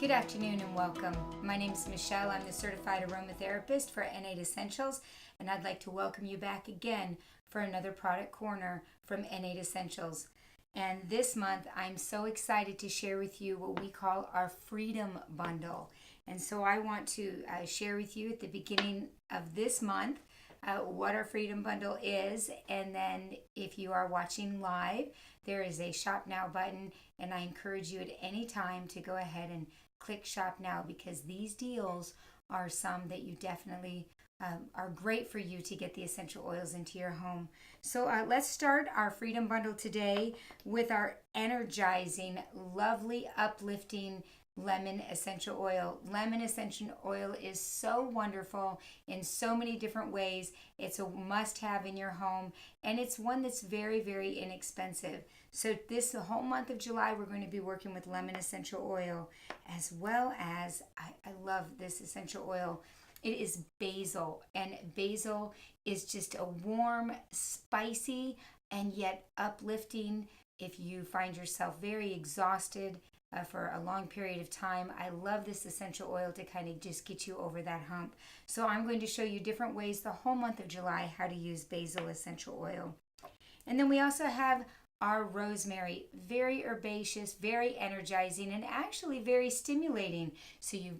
Good afternoon and welcome. My name is Michelle. I'm the certified aromatherapist for N8 Essentials, and I'd like to welcome you back again for another product corner from N8 Essentials. And this month, I'm so excited to share with you what we call our Freedom Bundle. And so I want to share with you at the beginning of this month what our Freedom Bundle is. And then if you are watching live, there is a Shop Now button, and I encourage you at any time to go ahead and click Shop Now, because these deals are some that you definitely are great for you to get the essential oils into your home. So let's start our Freedom Bundle today with our energizing, lovely, uplifting lemon essential oil. Lemon essential oil is so wonderful in so many different ways. It's a must-have in your home, and it's one that's very, very inexpensive. So the whole month of July, we're going to be working with lemon essential oil, as well as, I love this essential oil. It is basil, and basil is just a warm, spicy, and yet uplifting if you find yourself very exhausted for a long period of time. I love this essential oil to kind of just get you over that hump. So I'm going to show you different ways the whole month of July how to use basil essential oil. And then we also have our rosemary, very herbaceous, very energizing, and actually very stimulating. So you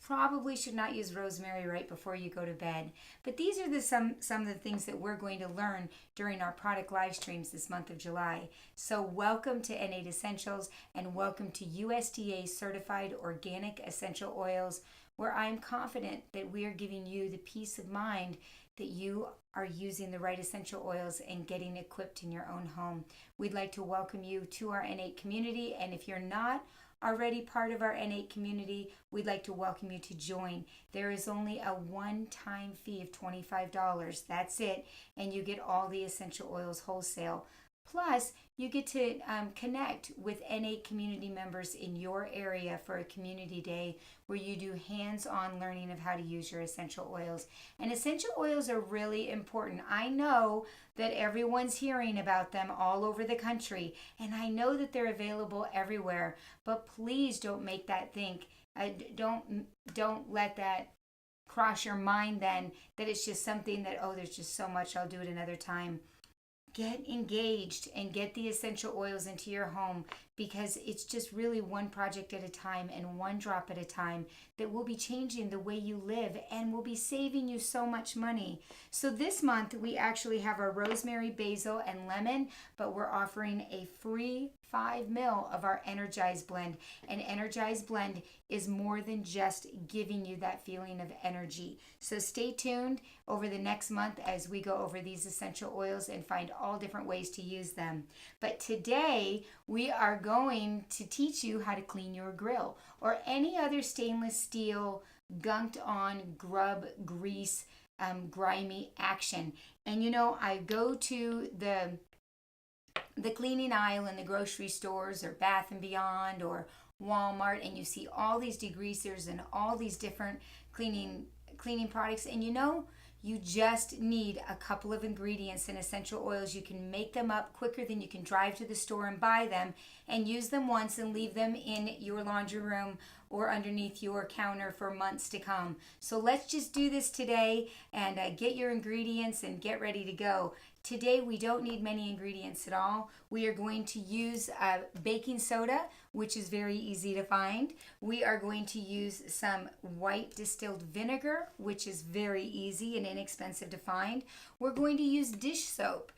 probably should not use rosemary right before you go to bed. But these are some of the things that we're going to learn during our product live streams this month of July. So welcome to N8 Essentials, and welcome to USDA certified organic essential oils, where I'm confident that we are giving you the peace of mind that you are using the right essential oils and getting equipped in your own home. We'd like to welcome you to our N8 community, and if you're not already part of our N8 community, we'd like to welcome you to join. There is only a one-time fee of $25. That's it, and you get all the essential oils wholesale. Plus, you get to connect with N8 community members in your area for a community day where you do hands-on learning of how to use your essential oils. And essential oils are really important. I know that everyone's hearing about them all over the country, and I know that they're available everywhere, but please don't make that think. Don't let that cross your mind then, that it's just something that, oh, there's just so much, I'll do it another time. Get engaged and get the essential oils into your home, because it's just really one project at a time and one drop at a time that will be changing the way you live and will be saving you so much money. So this month we actually have our rosemary, basil, and lemon, but we're offering a free 5 ml of our Energize blend. And Energize blend is more than just giving you that feeling of energy. So stay tuned over the next month as we go over these essential oils and find all different ways to use them. But today we are going to teach you how to clean your grill or any other stainless steel gunked on grub grease grimy action. And you know, I go to the cleaning aisle in the grocery stores or Bath and Beyond or Walmart, and you see all these degreasers and all these different cleaning products, and you know, you just need a couple of ingredients and essential oils. You can make them up quicker than you can drive to the store and buy them, and use them once and leave them in your laundry room or underneath your counter for months to come. So let's just do this today and get your ingredients and get ready to go. Today we don't need many ingredients at all. We are going to use baking soda, which is very easy to find. We are going to use some white distilled vinegar, which is very easy and inexpensive to find. We're going to use dish soap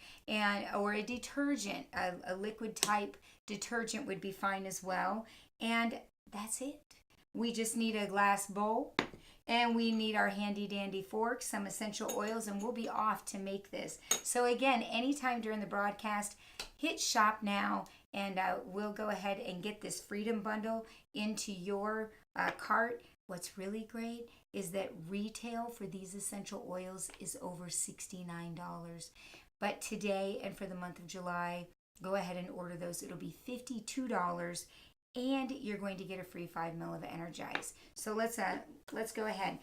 or a detergent, a liquid type detergent would be fine as well. And that's it. We just need a glass bowl, and we need our handy dandy fork, some essential oils, and we'll be off to make this. So again, anytime during the broadcast, hit shop now, and we'll go ahead and get this Freedom Bundle into your cart. What's really great is that retail for these essential oils is over $69. But today and for the month of July, go ahead and order those. It'll be $52. And you're going to get a free 5 ml of Energize. So let's go ahead.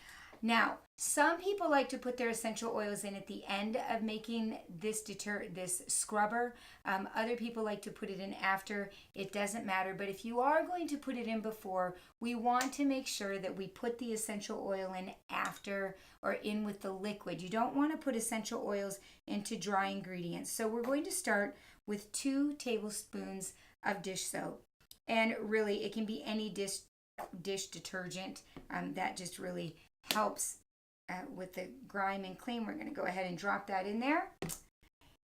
Now, some people like to put their essential oils in at the end of making this scrubber. Other people like to put it in after. It doesn't matter. But if you are going to put it in before, we want to make sure that we put the essential oil in after or in with the liquid. You don't want to put essential oils into dry ingredients. So we're going to start with 2 tablespoons of dish soap. And really, it can be any dish detergent. That just really helps with the grime and clean. We're going to go ahead and drop that in there.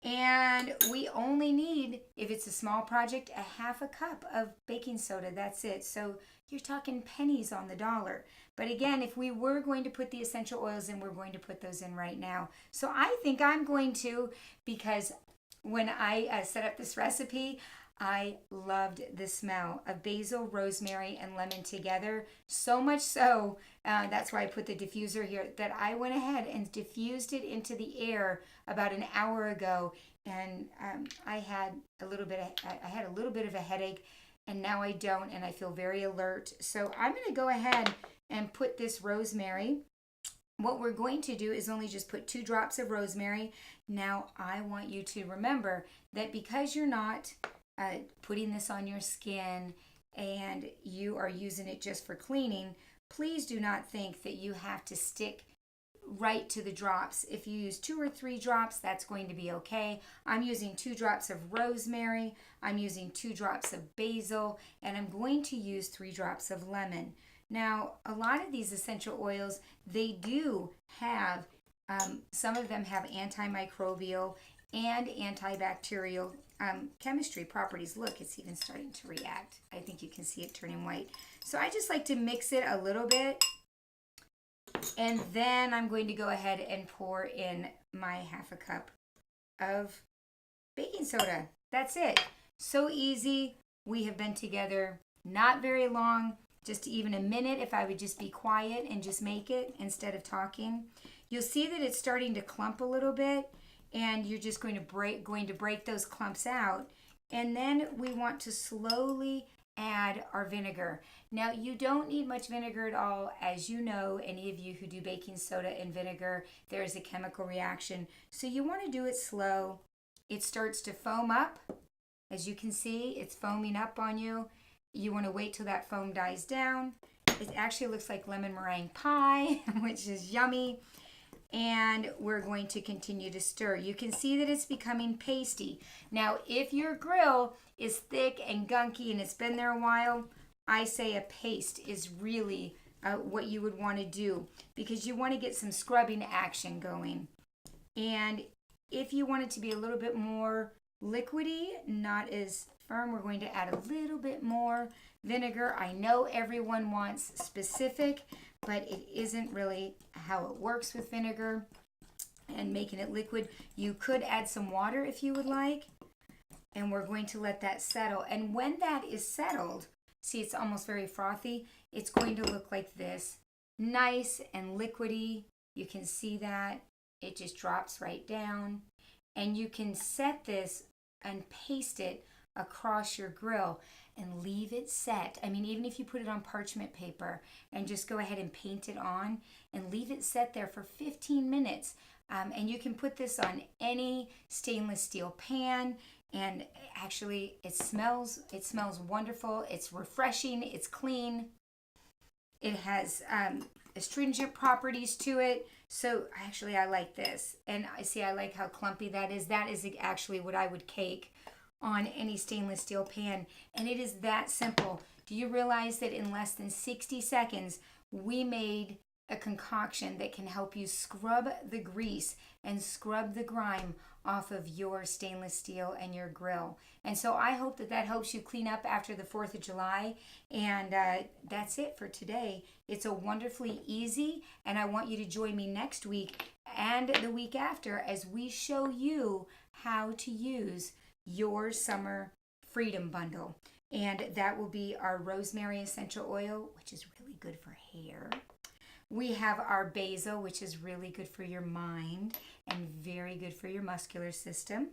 And we only need, if it's a small project, a half a cup of baking soda. That's it. So you're talking pennies on the dollar. But again, if we were going to put the essential oils in, we're going to put those in right now. So I think I'm going to, because when I set up this recipe, I loved the smell of basil, rosemary, and lemon together. So much so, that's why I put the diffuser here, that I went ahead and diffused it into the air about an hour ago. And I had a little bit of a headache, and now I don't, and I feel very alert. So I'm going to go ahead and put this rosemary. What we're going to do is only just put 2 drops of rosemary. Now, I want you to remember that because you're not putting this on your skin and you are using it just for cleaning, please do not think that you have to stick right to the drops. If you use 2 or 3 drops, that's going to be okay. I'm using 2 drops of rosemary, I'm using 2 drops of basil, and I'm going to use 3 drops of lemon. Now, a lot of these essential oils, they do have, some of them have antimicrobial and antibacterial chemistry properties. Look, it's even starting to react. I think you can see it turning white. So I just like to mix it a little bit. And then I'm going to go ahead and pour in my half a cup of baking soda. That's it. So easy. We have been together not very long, just even a minute if I would just be quiet and just make it instead of talking. You'll see that it's starting to clump a little bit, and you're just going to break those clumps out. And then we want to slowly add our vinegar. Now, you don't need much vinegar at all. As you know, any of you who do baking soda and vinegar, there is a chemical reaction. So you want to do it slow. It starts to foam up. As you can see, it's foaming up on you. You want to wait till that foam dies down. It actually looks like lemon meringue pie, which is yummy. And we're going to continue to stir. You can see that it's becoming pasty. Now, if your grill is thick and gunky and it's been there a while, I say a paste is really what you would want to do, because you want to get some scrubbing action going. And if you want it to be a little bit more liquidy, not as firm, we're going to add a little bit more vinegar. I know everyone wants specific, but it isn't really how it works with vinegar and making it liquid. You could add some water if you would like, and we're going to let that settle. And when that is settled, see, it's almost very frothy. It's going to look like this, nice and liquidy. You can see that it just drops right down, and you can set this and paste it across your grill and leave it set. I mean, even if you put it on parchment paper and just go ahead and paint it on and leave it set there for 15 minutes. And you can put this on any stainless steel pan, and actually it smells wonderful. It's refreshing, it's clean. It has astringent properties to it. So actually I like this. And I like how clumpy that is. That is actually what I would cake on any stainless steel pan, and it is that simple. Do you realize that in less than 60 seconds we made a concoction that can help you scrub the grease and scrub the grime off of your stainless steel and your grill? And so I hope that that helps you clean up after the 4th of July. And that's it for today. It's a wonderfully easy, and I want you to join me next week and the week after as we show you how to use your summer freedom bundle. And that will be our rosemary essential oil, which is really good for hair. We have our basil, which is really good for your mind and very good for your muscular system.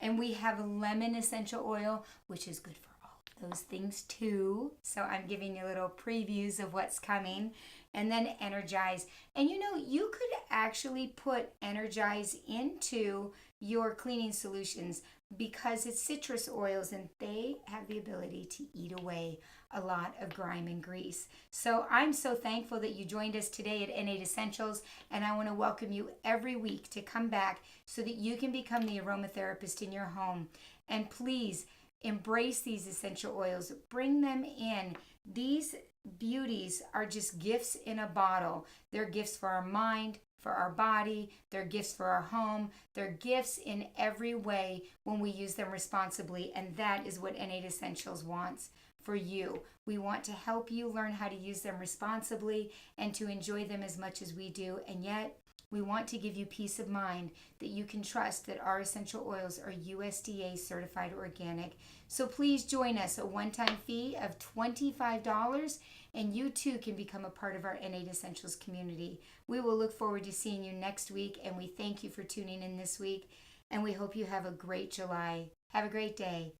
And we have lemon essential oil, which is good for all those things too. So I'm giving you little previews of what's coming. And then energize. And you know, you could actually put energize into your cleaning solutions because it's citrus oils and they have the ability to eat away a lot of grime and grease. So I'm so thankful that you joined us today at N8 Essentials, and I want to welcome you every week to come back so that you can become the aromatherapist in your home. And please embrace these essential oils, bring them in. These beauties are just gifts in a bottle. They're gifts for our mind, for our body, they're gifts for our home, they're gifts in every way when we use them responsibly, and that is what N8 Essentials wants for you. We want to help you learn how to use them responsibly and to enjoy them as much as we do, and yet we want to give you peace of mind that you can trust that our essential oils are USDA certified organic. So please join us, a one-time fee of $25, and you too can become a part of our N8 Essentials community. We will look forward to seeing you next week, and we thank you for tuning in this week, and we hope you have a great July. Have a great day.